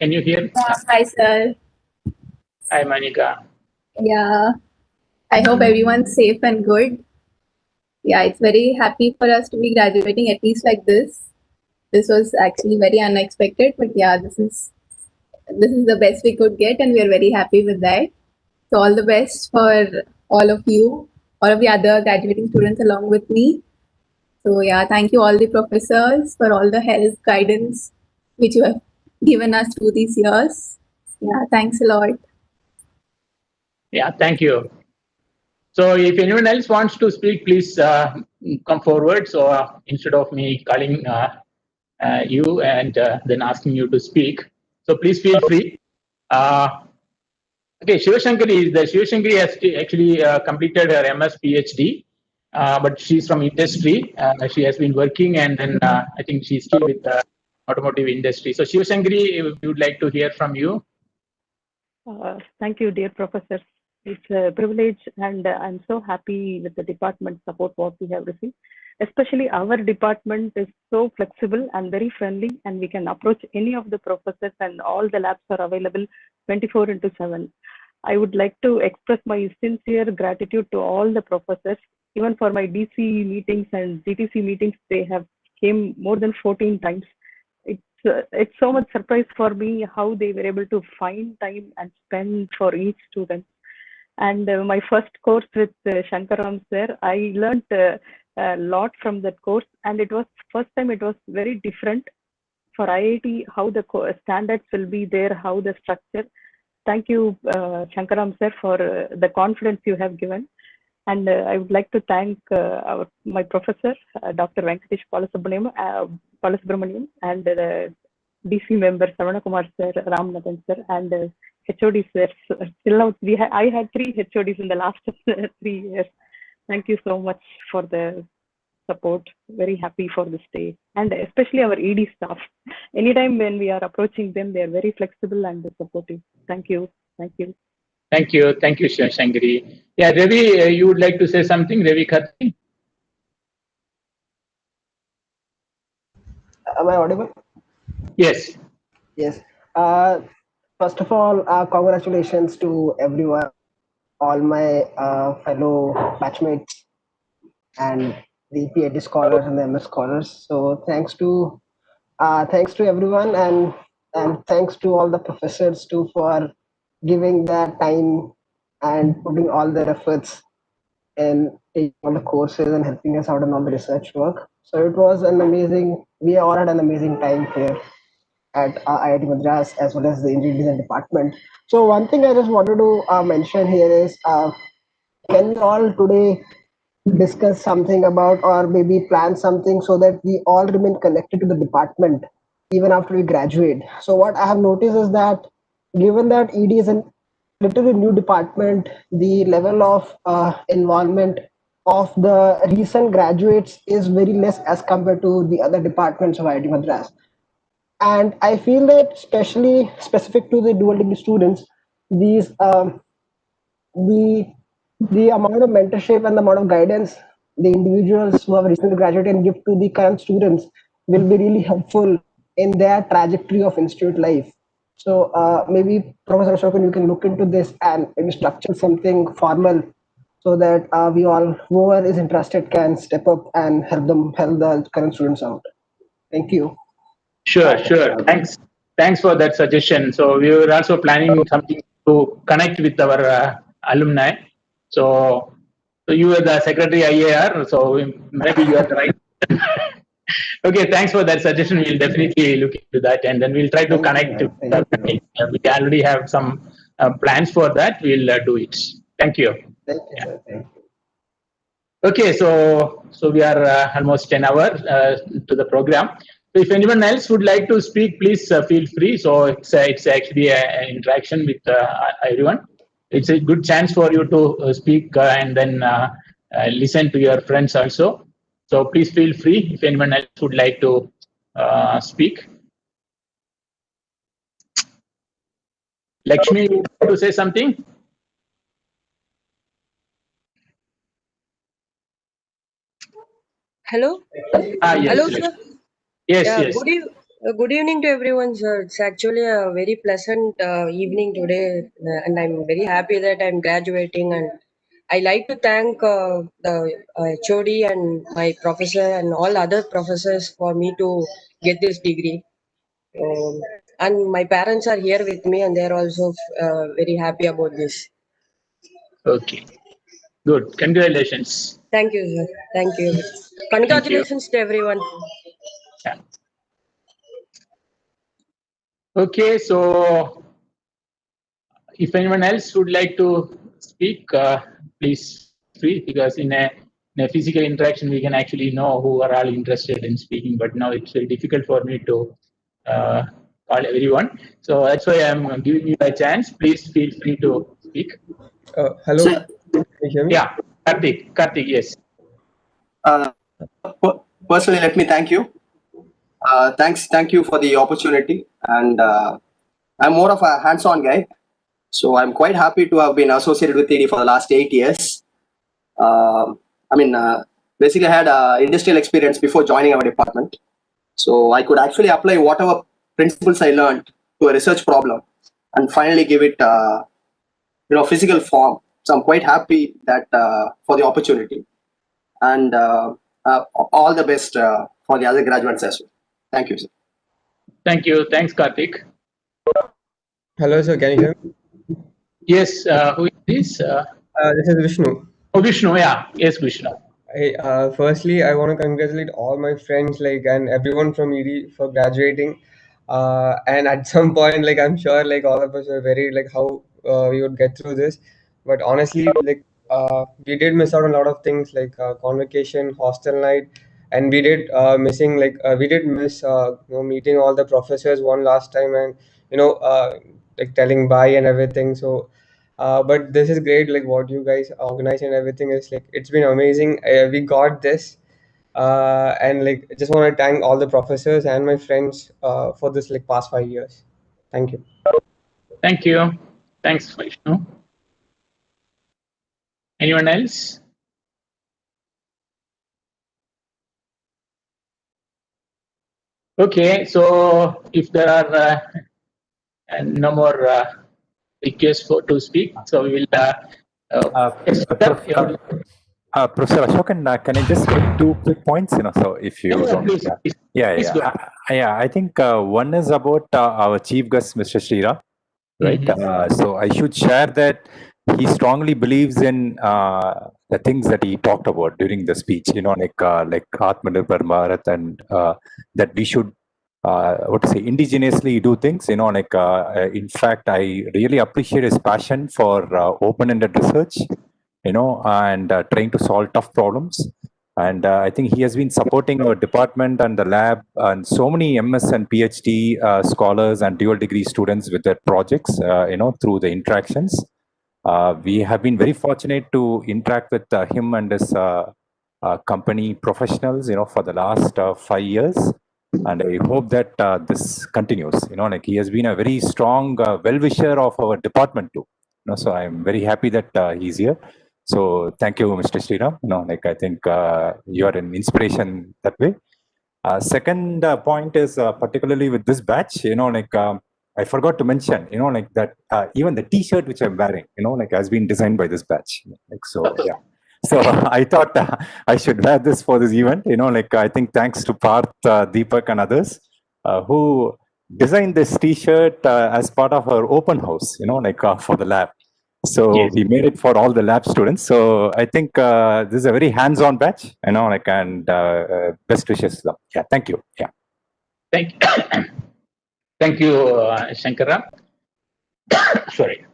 Can you hear? Hi, sir. Hi, Monica. Yeah, I hope everyone's safe and good. Yeah, it's very happy for us to be graduating at least like this. This was actually very unexpected, but yeah, this is the best we could get, and we are very happy with that. So all the best for all of you, all of the other graduating students along with me. So yeah, thank you all the professors for all the help, guidance which you have given us through these years. Yeah, thanks a lot. Yeah, thank you. So if anyone else wants to speak, please come forward. So instead of me calling you and then asking you to speak, so please feel free. Okay, Shiva Shankar has actually completed her MS PhD, but she's from industry. She has been working, and then I think she's still with the automotive industry. So Shiva Shankar, we would like to hear from you. Thank you, dear professors. It's a privilege, and I'm so happy with the department support what we have received. Especially our department is so flexible and very friendly, and we can approach any of the professors, and all the labs are available 24/7. I would like to express my sincere gratitude to all the professors. Even for my DC meetings and GTC meetings, they have came more than 14 times. It's so much surprise for me how they were able to find time and spend for each student. And my first course with Shankaram sir, I learned a lot from that course, and it was first time it was very different for IIT, how the standards will be there, how the structure. Thank you, Shankaram sir, for the confidence you have given. And I would like to thank my professor, Dr. Venkatesh Palasubramaniam, and the DC member, Savana Kumar sir, Ramanathan sir, and HOD sir. Till now, I had 3 HODs in the last 3 years. Thank you so much for the support. Very happy for this day. And especially our ED staff. Anytime when we are approaching them, they are very flexible and supportive. Thank you. Thank you. Thank you. Thank you, Shankari. Yeah, Ravi, you would like to say something, Ravi Khatri? Am I audible? Yes. Yes. First of all, congratulations to everyone, all my fellow batchmates and the PhD scholars and the MS scholars. So thanks to everyone, and thanks to all the professors too for giving their time and putting all their efforts in taking all the courses and helping us out in all the research work. So it was we all had an amazing time here at IIT Madras as well as the engineering design department. So one thing I just wanted to mention here is, can we all today discuss something about, or maybe plan something so that we all remain connected to the department even after we graduate? So what I have noticed is that given that ED is a literally new department, the level of involvement of the recent graduates is very less as compared to the other departments of IIT Madras. And I feel that especially specific to the dual degree students, these the amount of mentorship and the amount of guidance the individuals who have recently graduated and give to the current students will be really helpful in their trajectory of institute life. So maybe Professor Ashokan, you can look into this and maybe structure something formal so that we all, whoever is interested, can step up and help the current students out. Thank you. Sure. Thanks for that suggestion. So we were also planning something to connect with our alumni. So you are the secretary IAR, so maybe you are the right. Okay, thanks for that suggestion. We'll definitely look into that, and then we'll try to connect. We already have some plans for that. We'll do it. Thank you. Thank you, sir. Thank you. Okay, so we are almost 10 hours to the program. So if anyone else would like to speak, please feel free. So it's actually an interaction with everyone. It's a good chance for you to speak and then listen to your friends also. So please feel free if anyone else would like to speak. Lakshmi, you want to say something? Hello? Yes, Hello, Lakshmi. sir. Yes. Good Good evening to everyone, sir. It's actually a very pleasant evening today, and I'm very happy that I'm graduating. And I like to thank the HOD and my professor and all other professors for me to get this degree. And my parents are here with me, and they're also very happy about this. Okay, good. Congratulations. Thank you, sir. Thank you. Congratulations to everyone. Yeah. Okay, so if anyone else would like to speak, please free, because in a physical interaction we can actually know who are all interested in speaking, but now it's very difficult for me to call everyone. So that's why I'm giving you a chance. Please feel free to speak. Hello, can you hear me? Yeah, Karthik, yes. Personally, let me thank you. Thank you for the opportunity. And I'm more of a hands-on guy, so I'm quite happy to have been associated with TD for the last 8 years. I mean, basically, I had industrial experience before joining our department, so I could actually apply whatever principles I learned to a research problem, and finally give it, physical form. So I'm quite happy that for the opportunity, and all the best for the other graduates as well. Thank you, sir. Thank you. Thanks, Karthik. Hello, sir. Can you hear me? Yes. Who is this? This is Vishnu. Oh, Vishnu. Yeah. Yes, Vishnu. Hey, firstly, I want to congratulate all my friends, and everyone from ED for graduating. And at some point, I'm sure, all of us were very how we would get through this. But honestly, we did miss out on a lot of things convocation, hostel night, and we did we did miss meeting all the professors one last time, and telling bye and everything. So. But this is great, what you guys organize and everything is it's been amazing. We got this, and just want to thank all the professors and my friends for this past 5 years. Thank you. Thank you. Thanks, Vishnu. Anyone else? Okay, so if there are no more requests to speak, so we will. Professor Ashokan, can I just make 2 quick points? So if you don't, please, I think one is about our chief guest, Mr. Sriram, right? So I should share that he strongly believes in the things that he talked about during the speech. Like Aatmanirbhar Bharat, and that we should indigenously do things. In fact, I really appreciate his passion for open-ended research. And trying to solve tough problems. And I think he has been supporting our department and the lab and so many MS and PhD scholars and dual degree students with their projects, through the interactions. We have been very fortunate to interact with him and his company professionals, for the last 5 years. And I hope that this continues. He has been a very strong well-wisher of our department too. So I'm very happy that he's here. So thank you, Mr. Sriram. I think you are an inspiration that way. Second point is particularly with this batch, I forgot to mention, that even the T-shirt which I'm wearing, has been designed by this batch. So, yeah. So I thought I should wear this for this event. I think thanks to Parth, Deepak, and others who designed this T-shirt as part of our open house, for the lab. So we made it for all the lab students. So I think this is a very hands-on batch, and best wishes to them. Yeah, thank you. Yeah. Thank you. Thank you, Shankara. Sorry.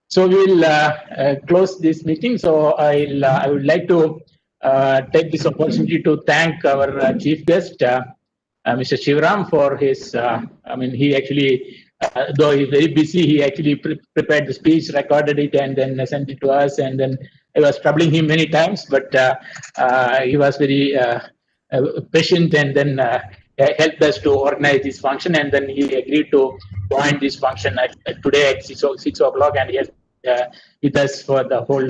So we will close this meeting. So I would like to take this opportunity to thank our chief guest, Mr. Shivaram, for his. He actually, though he's very busy, he actually prepared the speech, recorded it, and then sent it to us. And then I was troubling him many times, but he was very patient, and then helped us to organize this function. And then he agreed to join this function today at 6 o'clock, and he has with us for the whole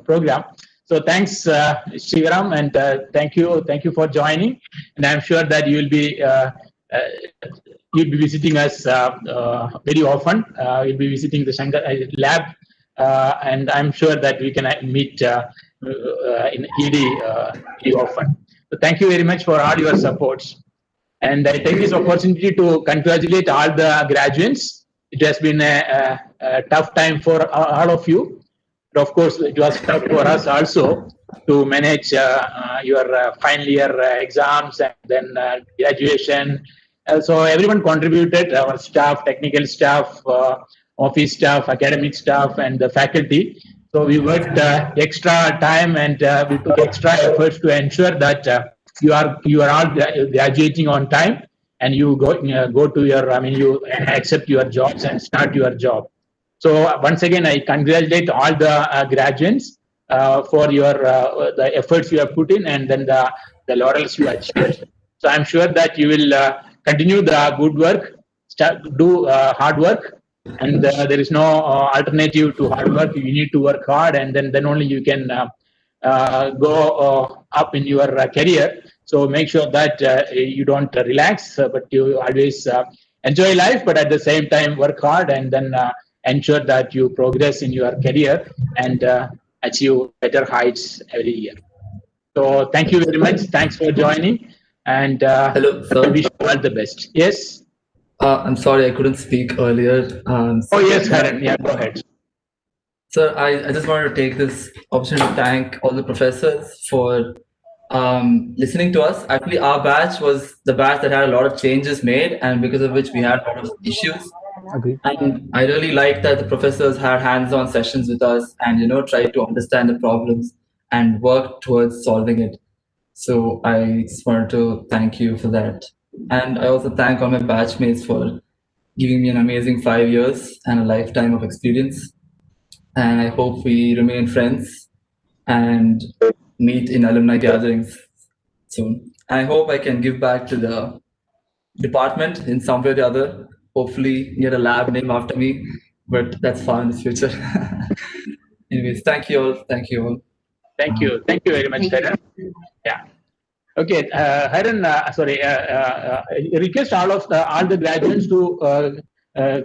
program. So thanks, Shivaram, and thank you for joining. And I'm sure that you will be you'll be visiting us very often. You'll be visiting the Shankar lab, and I'm sure that we can meet in ED very often. So thank you very much for all your supports. And I take this opportunity to congratulate all the graduates. It has been a tough time for all of you. But of course, it was tough for us also to manage your final year exams and then graduation. So everyone contributed, our staff, technical staff, office staff, academic staff, and the faculty. So we worked extra time and we took extra efforts to ensure that you are all graduating on time and you go to your, you accept your jobs and start your job. So once again, I congratulate all the graduates for your the efforts you have put in and then the laurels you achieved. So I'm sure that you will continue the good work, do hard work, and there is no alternative to hard work. You need to work hard, and then only you can go up in your career. So make sure that you don't relax, but you always enjoy life, but at the same time work hard, and then ensure that you progress in your career and achieve better heights every year. So thank you very much. Thanks for joining, and hello, sir. I wish you all the best. Yes. I'm sorry I couldn't speak earlier. Oh yes, Haran. Yeah, go ahead. Sir, I just wanted to take this opportunity to thank all the professors for listening to us. Actually, our batch was the batch that had a lot of changes made, and because of which we had a lot of issues. Agreed. And I really liked that the professors had hands-on sessions with us and tried to understand the problems and work towards solving it. So I just wanted to thank you for that. And I also thank all my batchmates for giving me an amazing 5 years and a lifetime of experience. And I hope we remain friends and meet in alumni gatherings soon. I hope I can give back to the department in some way or the other. Hopefully get a lab name after me, but that's far in the future. Anyways, thank you all. Thank you all. Thank you. Thank you very much, Haran. Yeah. Okay, Haran, sorry, request all the graduates to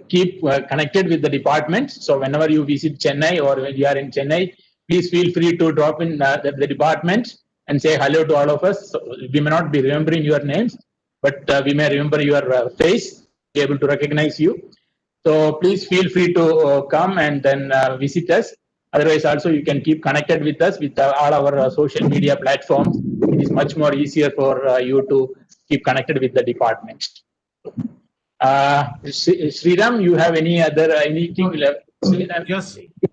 keep connected with the department. So whenever you visit Chennai or when you are in Chennai, please feel free to drop in the department and say hello to all of us. So we may not be remembering your names, but we may remember your face, be able to recognize you. So please feel free to come and then visit us. Otherwise, also you can keep connected with us with all our social media platforms. It is much more easier for you to keep connected with the department. Sridham, you have any other anything left?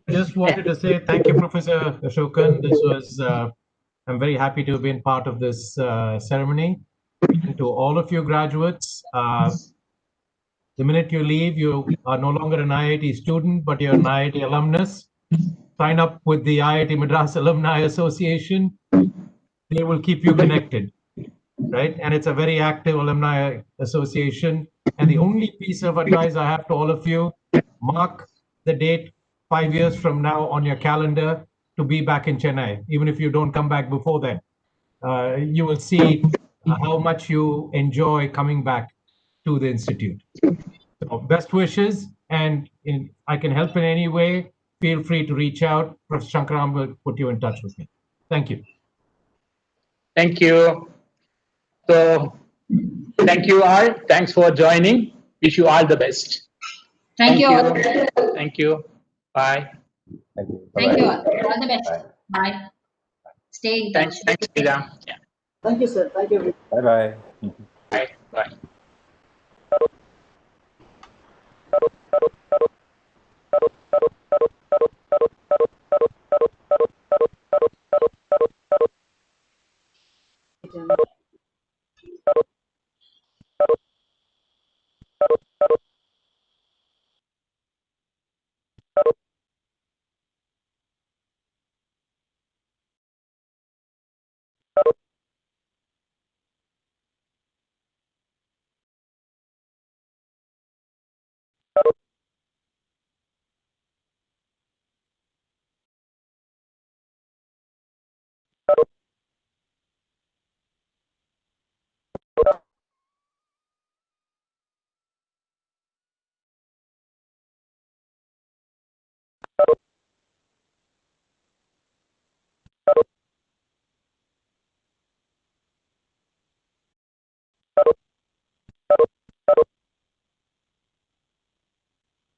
Just wanted to say thank you, Professor Ashokan. This was I'm very happy to have been part of this ceremony. And to all of you graduates, the minute you leave, you are no longer an IIT student, but you're an IIT alumnus. Sign up with the IIT Madras Alumni Association. They will keep you connected, right? And it's a very active alumni association. And the only piece of advice I have to all of you, mark the date 5 years from now on your calendar to be back in Chennai, even if you don't come back before then. You will see how much you enjoy coming back to the Institute. So best wishes, and if I can help in any way, feel free to reach out. Professor Shankaram will put you in touch with me. Thank you. Thank you. So thank you all. Thanks for joining. Wish you all the best. Thank you all. Thank you. Bye. Thank you. Thank you all. All the best. Bye. Stay in touch. Thanks, Sridham. Yeah. Thank you, sir. Thank you. Bye-bye. Bye. Bye.